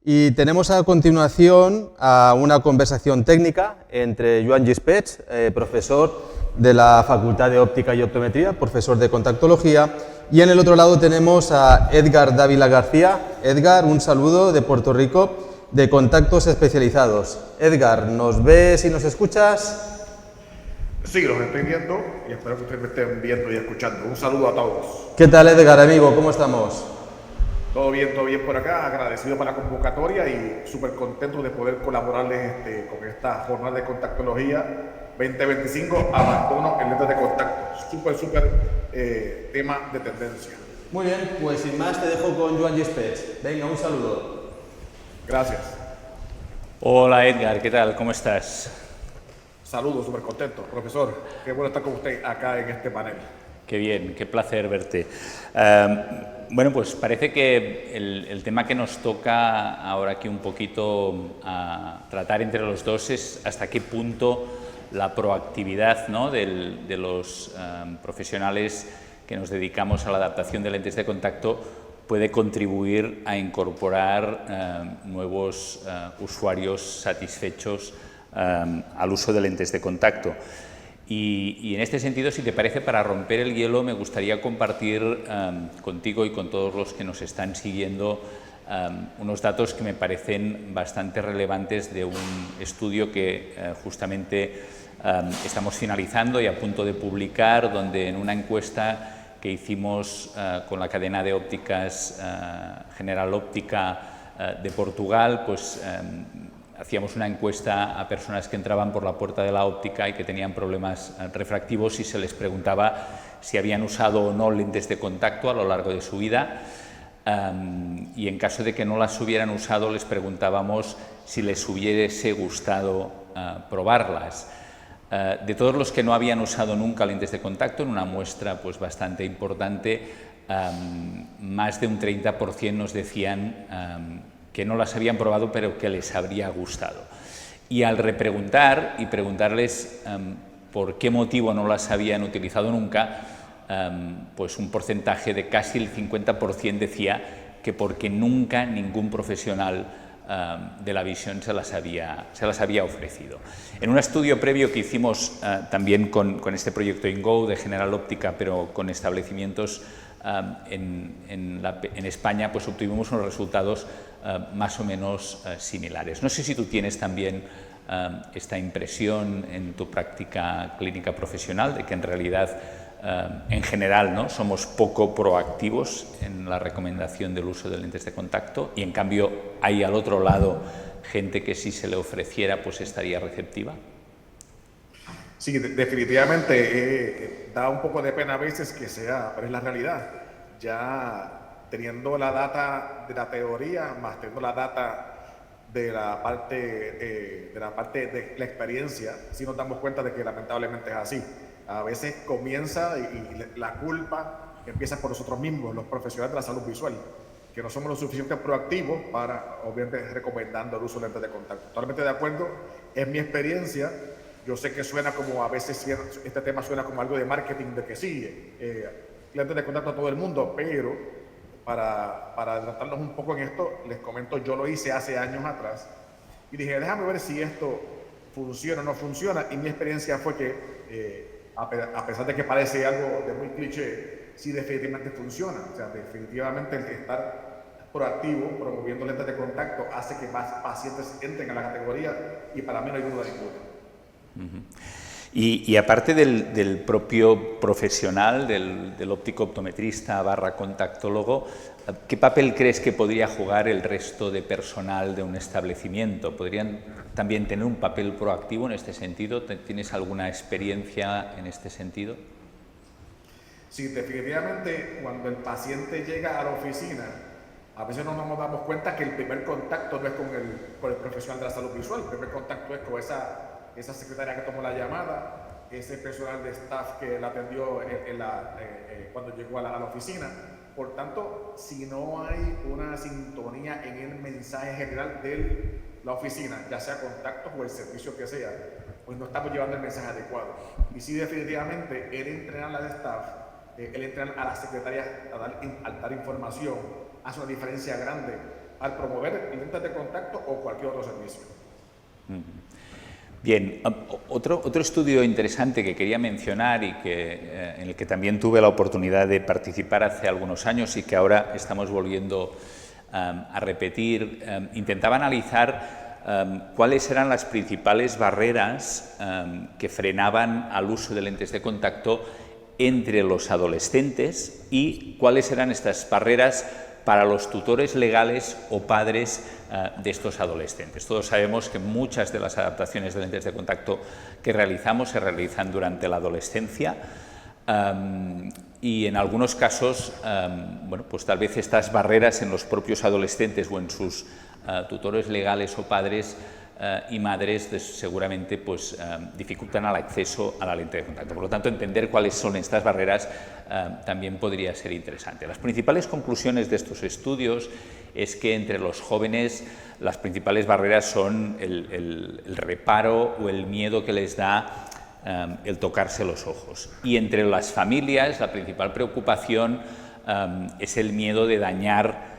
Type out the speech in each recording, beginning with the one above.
Y tenemos a continuación una conversación técnica entre Joan Gispets, profesor de la Facultad de Óptica y Optometría, profesor de contactología, y en el otro lado tenemos a Edgar Dávila García. Edgar, un saludo de Puerto Rico, de Contactos Especializados. Edgar, ¿nos ves y nos escuchas? Sí, los estoy viendo y espero que ustedes me estén viendo y escuchando. Un saludo a todos. ¿Qué tal, Edgar, amigo? ¿Cómo estamos? Todo bien por acá. Agradecido por la convocatoria y súper contento de poder colaborarles con esta jornada de contactología 2025. Abandono en lentes de contacto. Súper tema de tendencia. Muy bien, pues sin más te dejo con Joan Gispets. Venga, un saludo. Gracias. Hola Edgar, ¿qué tal? ¿Cómo estás? Saludos, súper contento. Profesor, qué bueno estar con usted acá en este panel. Qué bien, qué placer verte. Bueno, pues parece que el tema que nos toca ahora aquí un poquito a tratar entre los dos es hasta qué punto la proactividad, ¿no?, de los profesionales que nos dedicamos a la adaptación de lentes de contacto puede contribuir a incorporar nuevos usuarios satisfechos al uso de lentes de contacto. Y en este sentido, si te parece, para romper el hielo, me gustaría compartir contigo y con todos los que nos están siguiendo unos datos que me parecen bastante relevantes de un estudio que justamente estamos finalizando y a punto de publicar, donde en una encuesta que hicimos con la cadena de ópticas General Óptica de Portugal, pues hacíamos una encuesta a personas que entraban por la puerta de la óptica y que tenían problemas refractivos y se les preguntaba si habían usado o no lentes de contacto a lo largo de su vida, y en caso de que no las hubieran usado les preguntábamos si les hubiese gustado probarlas. De todos los que no habían usado nunca lentes de contacto, en una muestra pues bastante importante, más de un 30% nos decían que no las habían probado pero que les habría gustado. Y al repreguntar y preguntarles por qué motivo no las habían utilizado nunca, pues un porcentaje de casi el 50% decía que porque nunca ningún profesional de la visión se las había ofrecido. En un estudio previo que hicimos también con este proyecto InGo de General Óptica, pero con establecimientos en España, pues obtuvimos unos resultados más o menos similares. No sé si tú tienes también esta impresión en tu práctica clínica profesional de que en realidad en general, ¿no?, somos poco proactivos en la recomendación del uso de lentes de contacto y en cambio hay al otro lado gente que si se le ofreciera pues estaría receptiva. Sí, definitivamente da un poco de pena a veces que sea, pero es la realidad. Ya teniendo la data de la teoría, más teniendo la data de la parte de la experiencia, sí nos damos cuenta de que lamentablemente es así. A veces comienza y la culpa empieza por nosotros mismos, los profesionales de la salud visual, que no somos lo suficientemente proactivos para, obviamente, recomendando el uso de lentes de contacto. Totalmente de acuerdo, es mi experiencia. Yo sé que suena como, a veces este tema suena como algo de marketing, de que sí, lentes de contacto a todo el mundo, pero para adelantarnos un poco en esto, les comento, yo lo hice hace años atrás y dije, déjame ver si esto funciona o no funciona, y mi experiencia fue que a pesar de que parece algo de muy cliché, sí definitivamente funciona. O sea, definitivamente el estar proactivo, promoviendo lentes de contacto, hace que más pacientes entren a la categoría y para mí no hay duda ninguna. Y aparte del propio profesional, del óptico optometrista / contactólogo, ¿qué papel crees que podría jugar el resto de personal de un establecimiento? ¿Podrían también tener un papel proactivo en este sentido? ¿Tienes alguna experiencia en este sentido? Sí, definitivamente cuando el paciente llega a la oficina, a veces no nos damos cuenta que el primer contacto no es con el profesional de la salud visual, el primer contacto es con esa secretaria que tomó la llamada, ese personal de staff que la atendió cuando llegó a la oficina. Por tanto, si no hay una sintonía en el mensaje general de la oficina, ya sea contactos o el servicio que sea, pues no estamos llevando el mensaje adecuado. Y sí, definitivamente, el entrenar al staff, el entrenar a la secretaria a dar información, hace una diferencia grande al promover lentes de contacto o cualquier otro servicio. Bien, otro estudio interesante que quería mencionar y que, en el que también tuve la oportunidad de participar hace algunos años y que ahora estamos volviendo a repetir, intentaba analizar cuáles eran las principales barreras que frenaban al uso de lentes de contacto entre los adolescentes y cuáles eran estas barreras para los tutores legales o padres de estos adolescentes. Todos sabemos que muchas de las adaptaciones de lentes de contacto que realizamos se realizan durante la adolescencia y en algunos casos, bueno, pues tal vez estas barreras en los propios adolescentes o en sus tutores legales o padres y madres seguramente pues, dificultan el acceso a la lente de contacto. Por lo tanto, entender cuáles son estas barreras también podría ser interesante. Las principales conclusiones de estos estudios es que entre los jóvenes las principales barreras son el reparo o el miedo que les da el tocarse los ojos. Y entre las familias la principal preocupación es el miedo de dañar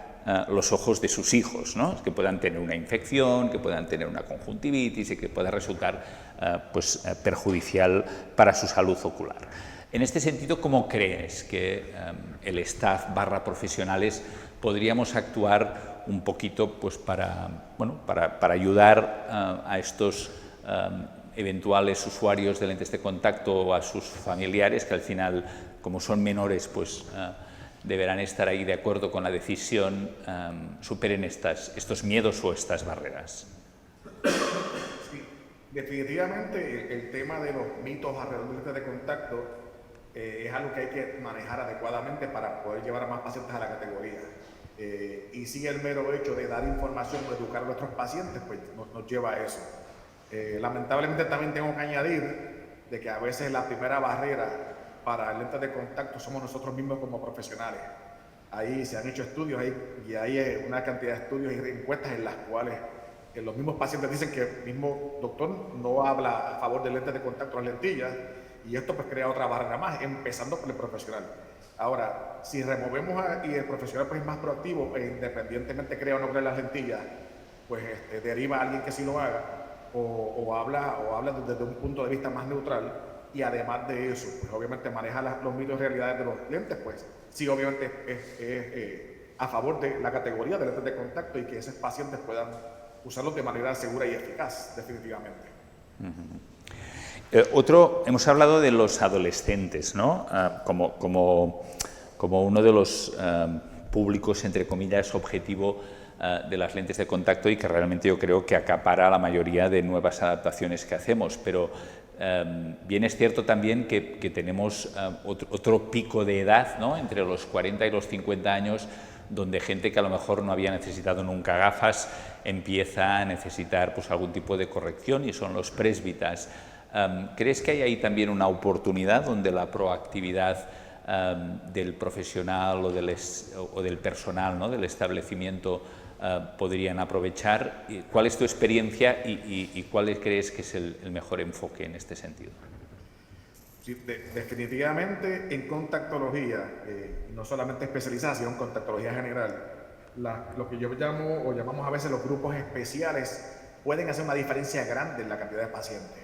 los ojos de sus hijos, ¿no? Que puedan tener una infección, que puedan tener una conjuntivitis y que pueda resultar perjudicial para su salud ocular. En este sentido, ¿cómo crees que el staff / profesionales podríamos actuar un poquito pues, para ayudar a estos eventuales usuarios de lentes de contacto o a sus familiares, que al final, como son menores, pues deberán estar ahí de acuerdo con la decisión, superen estos miedos o estas barreras? Sí, definitivamente el tema de los mitos alrededor de lentes de contacto es algo que hay que manejar adecuadamente para poder llevar a más pacientes a la categoría. Y sin el mero hecho de dar información o educar a nuestros pacientes, pues nos lleva a eso. Lamentablemente también tengo que añadir de que a veces la primera barrera para lentes de contacto somos nosotros mismos como profesionales. Ahí se han hecho estudios y hay una cantidad de estudios y encuestas en las cuales los mismos pacientes dicen que el mismo doctor no habla a favor de lentes de contacto o las lentillas, y esto pues crea otra barrera más, empezando por el profesional. Ahora, si removemos y el profesional pues es más proactivo e independientemente crea o no crea las lentillas, pues deriva a alguien que sí lo haga o habla desde un punto de vista más neutral. Y además de eso, pues obviamente maneja los mitos y realidades de los lentes, pues sí, obviamente es a favor de la categoría de lentes de contacto y que esos pacientes puedan usarlos de manera segura y eficaz, definitivamente. Hemos hablado de los adolescentes, ¿no? Como uno de los públicos, entre comillas, objetivo de las lentes de contacto y que realmente yo creo que acapara la mayoría de nuevas adaptaciones que hacemos, pero bien es cierto también que tenemos otro pico de edad, ¿no? Entre los 40 y los 50 años, donde gente que a lo mejor no había necesitado nunca gafas empieza a necesitar pues, algún tipo de corrección y son los presbitas. ¿Crees que hay ahí también una oportunidad donde la proactividad del profesional o del personal, ¿no? Del establecimiento podrían aprovechar? ¿Cuál es tu experiencia y cuál crees que es el mejor enfoque en este sentido? Sí, definitivamente en contactología, no solamente especializada, sino en contactología general, lo que yo llamamos a veces los grupos especiales pueden hacer una diferencia grande en la cantidad de pacientes.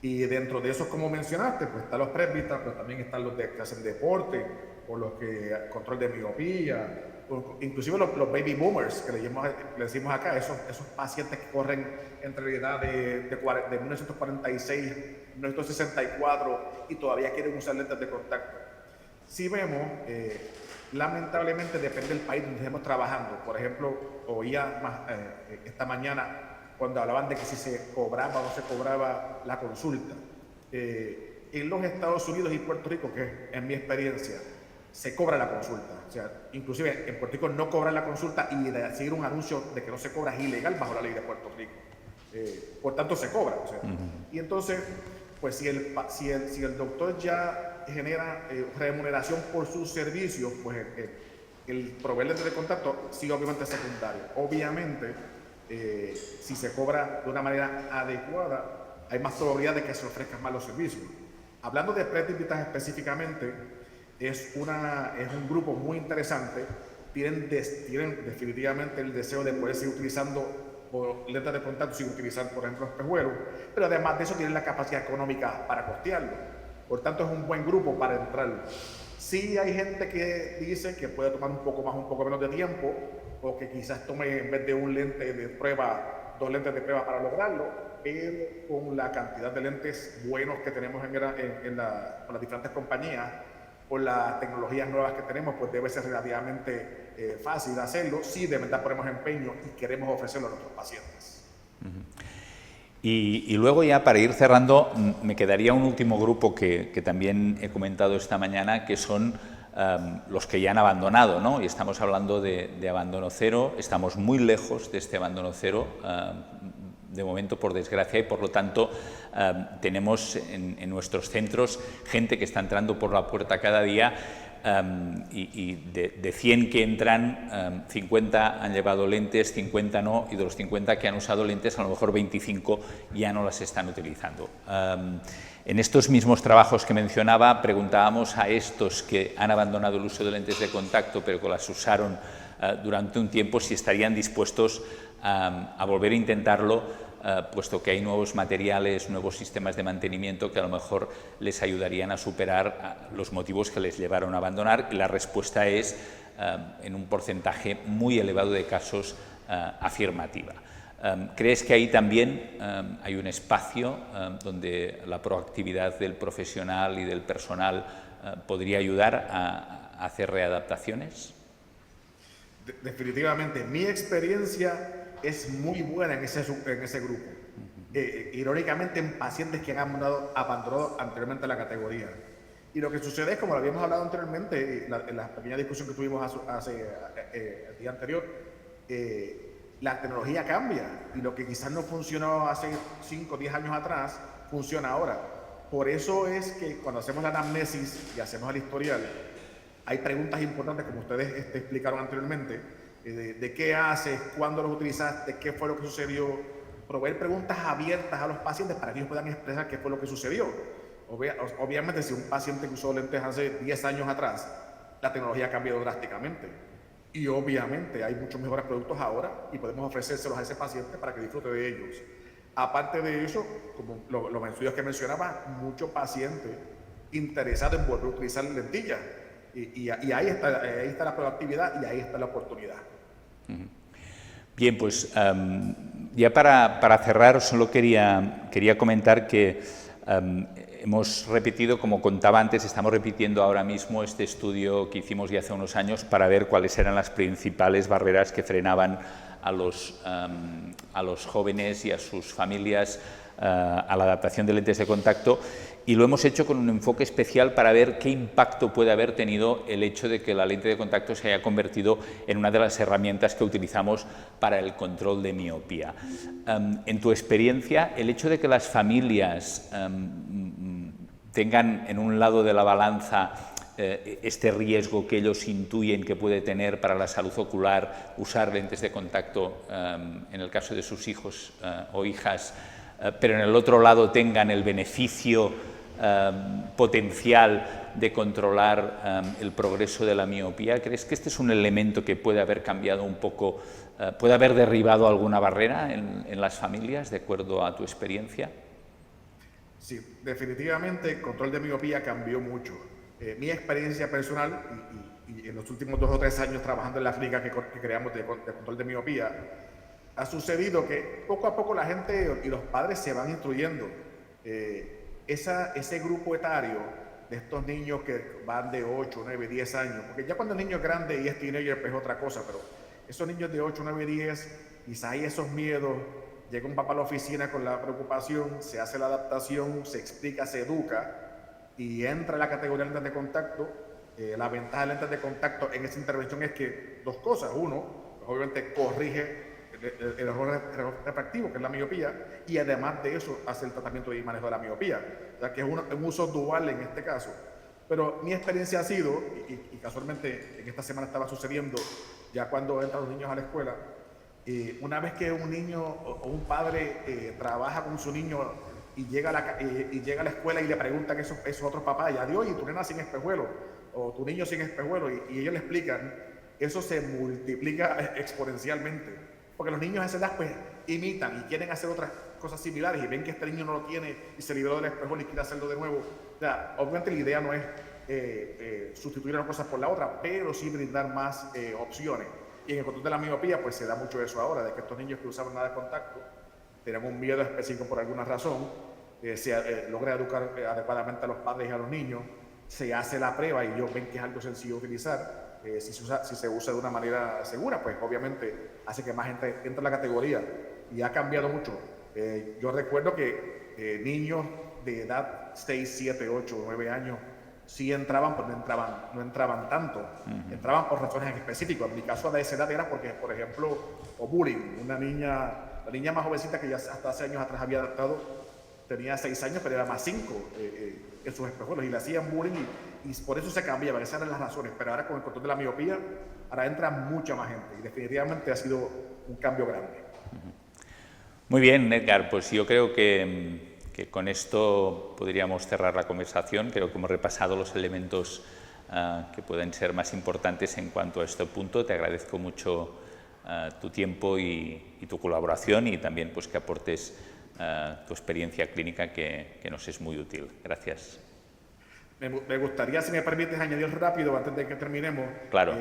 Y dentro de esos, como mencionaste, pues están los presbitas, pero también están los que hacen deporte, o los que control de miopía, inclusive los baby boomers, que le decimos acá, esos pacientes que corren entre la edad de 1946 y 1964 y todavía quieren usar lentes de contacto. Si vemos, lamentablemente depende del país donde estemos trabajando. Por ejemplo, oía esta mañana cuando hablaban de que si se cobraba o no se cobraba la consulta. En los Estados Unidos y Puerto Rico, que es mi experiencia, se cobra la consulta. O sea, inclusive en Puerto Rico no cobran la consulta y de seguir un anuncio de que no se cobra es ilegal bajo la ley de Puerto Rico. Por tanto, se cobra. O sea, y entonces, pues si el doctor ya genera remuneración por sus servicios, pues el proveedor de contacto sí obviamente es secundario. Obviamente, si se cobra de una manera adecuada, hay más probabilidad de que se ofrezcan más los servicios. Hablando de presbitas específicamente, es un grupo muy interesante tienen definitivamente el deseo de poder seguir utilizando lentes de contacto sin utilizar, por ejemplo, espejuelos, pero además de eso tienen la capacidad económica para costearlo. Por tanto, es un buen grupo para entrar. Sí hay gente que dice que puede tomar un poco más, un poco menos de tiempo, o que quizás tome en vez de un lente de prueba, 2 lentes de prueba para lograrlo, pero con la cantidad de lentes buenos que tenemos con las diferentes compañías, con las tecnologías nuevas que tenemos, pues debe ser relativamente fácil hacerlo, si de verdad ponemos empeño y queremos ofrecerlo a nuestros pacientes. Y luego ya para ir cerrando, me quedaría un último grupo que también he comentado esta mañana, que son los que ya han abandonado, ¿no? Y estamos hablando de abandono cero, estamos muy lejos de este abandono cero, de momento, por desgracia, y por lo tanto tenemos en nuestros centros gente que está entrando por la puerta cada día, y de 100 que entran, 50 han llevado lentes, 50 no, y de los 50 que han usado lentes, a lo mejor 25 ya no las están utilizando. En estos mismos trabajos que mencionaba, preguntábamos a estos que han abandonado el uso de lentes de contacto, pero que las usaron durante un tiempo, si estarían dispuestos a volver a intentarlo, puesto que hay nuevos materiales, nuevos sistemas de mantenimiento que a lo mejor les ayudarían a superar los motivos que les llevaron a abandonar. Y la respuesta es, en un porcentaje muy elevado de casos, afirmativa. ¿Crees que ahí también hay un espacio donde la proactividad del profesional y del personal podría ayudar a hacer readaptaciones? Definitivamente, mi experiencia es muy buena en ese grupo. Irónicamente, en pacientes que han abandonado anteriormente la categoría. Y lo que sucede es, como lo habíamos hablado anteriormente, en la pequeña discusión que tuvimos el día anterior, la tecnología cambia, y lo que quizás no funcionó hace 5 o 10 años atrás, funciona ahora. Por eso es que cuando hacemos la anamnesis y hacemos el historial, hay preguntas importantes, como ustedes explicaron anteriormente, de qué haces, cuándo los utilizaste, qué fue lo que sucedió, proveer preguntas abiertas a los pacientes para que ellos puedan expresar qué fue lo que sucedió. Obviamente, si un paciente que usó lentes hace 10 años atrás, la tecnología ha cambiado drásticamente, y obviamente hay muchos mejores productos ahora y podemos ofrecérselos a ese paciente para que disfrute de ellos. Aparte de eso, como los estudios que mencionaba, muchos pacientes interesados en volver a utilizar lentillas. Y ahí está la proactividad y ahí está la oportunidad. Bien, pues ya para cerrar, solo quería comentar que hemos repetido, como contaba antes, estamos repitiendo ahora mismo este estudio que hicimos ya hace unos años para ver cuáles eran las principales barreras que frenaban a los jóvenes y a sus familias a la adaptación de lentes de contacto, y lo hemos hecho con un enfoque especial para ver qué impacto puede haber tenido el hecho de que la lente de contacto se haya convertido en una de las herramientas que utilizamos para el control de miopía. En tu experiencia, el hecho de que las familias tengan en un lado de la balanza este riesgo que ellos intuyen que puede tener para la salud ocular usar lentes de contacto en el caso de sus hijos o hijas, pero en el otro lado tengan el beneficio potencial de controlar el progreso de la miopía. ¿Crees que este es un elemento que puede haber cambiado un poco, puede haber derribado alguna barrera en las familias, de acuerdo a tu experiencia? Sí, definitivamente el control de miopía cambió mucho. Mi experiencia personal, y en los últimos 2 o 3 años trabajando en la clínica que creamos de control de miopía, ha sucedido que poco a poco la gente y los padres se van instruyendo. Ese grupo etario de estos niños que van de 8, 9, 10 años, porque ya cuando el niño es grande y es teenager pues es otra cosa, pero esos niños de 8, 9, 10, quizá hay esos miedos, llega un papá a la oficina con la preocupación, se hace la adaptación, se explica, se educa y entra en la categoría de lentes de contacto. La ventaja de lentes de contacto en esa intervención es que 2 cosas. Uno, pues obviamente corrige el error refractivo, que es la miopía, y además de eso hace el tratamiento y manejo de la miopía. O sea que es un uso dual en este caso. Pero mi experiencia ha sido, y casualmente en esta semana estaba sucediendo, ya cuando entran los niños a la escuela, una vez que un niño o un padre trabaja con su niño y llega a la escuela y le preguntan a esos otros papás, ya de oye, tu nena sin espejuelo, o tu niño sin espejuelo, y ellos le explican, eso se multiplica exponencialmente, porque los niños a esa edad pues imitan y quieren hacer otras cosas similares y ven que este niño no lo tiene y se liberó del espejo y quiere hacerlo de nuevo. O sea, obviamente la idea no es sustituir una cosa por la otra, pero sí brindar más opciones. Y en el control de la miopía pues se da mucho eso ahora, de que estos niños que usaban nada de contacto tenemos un miedo específico por alguna razón, se logra educar adecuadamente a los padres y a los niños, se hace la prueba y ellos ven que es algo sencillo de utilizar. Si se usa de una manera segura, pues obviamente hace que más gente entre en la categoría y ha cambiado mucho. Yo recuerdo que niños de edad 6, 7, 8, 9 años sí entraban, pero no entraban tanto. Entraban por razones específicas. En mi caso de esa edad era porque, por ejemplo, o bullying. La niña más jovencita que ya hasta hace años atrás había adaptado, tenía 6 años, pero era más 5 en sus espejuelos y le hacían bullying y por eso se cambiaban, esas eran las razones. Pero ahora con el control de la miopía, ahora entra mucha más gente y definitivamente ha sido un cambio grande. Muy bien, Edgar, pues yo creo que con esto podríamos cerrar la conversación. Creo que hemos repasado los elementos que pueden ser más importantes en cuanto a este punto. Te agradezco mucho tu tiempo y tu colaboración y también pues, que aportes tu experiencia clínica que nos es muy útil. Gracias. Me gustaría, si me permites, añadir rápido antes de que terminemos. Claro.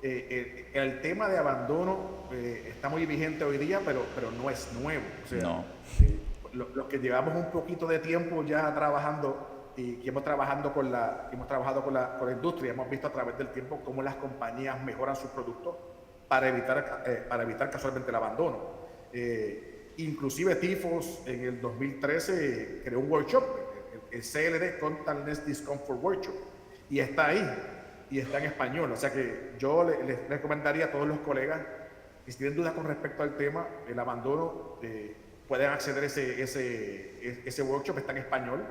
El tema de abandono está muy vigente hoy día, pero no es nuevo. O sea, no. Los que llevamos un poquito de tiempo ya trabajando y que hemos trabajado con la industria, hemos visto a través del tiempo cómo las compañías mejoran sus productos para evitar casualmente el abandono. Inclusive Tifos en el 2013 creó un workshop, el CLD Contactless Discomfort Workshop, y está ahí, y está en español. O sea que yo les recomendaría a todos los colegas que si tienen dudas con respecto al tema, el abandono, pueden acceder a ese workshop, está en español,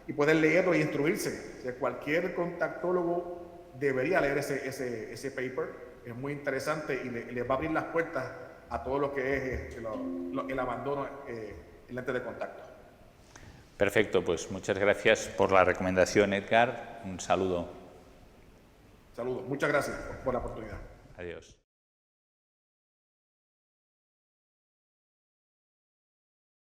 y pueden leerlo y instruirse. O sea, cualquier contactólogo debería leer ese paper, es muy interesante y les va a abrir las puertas a todo lo que es el abandono en lentes de contacto. Perfecto, pues muchas gracias por la recomendación, Edgar. Un saludo. Saludos, muchas gracias por la oportunidad. Adiós.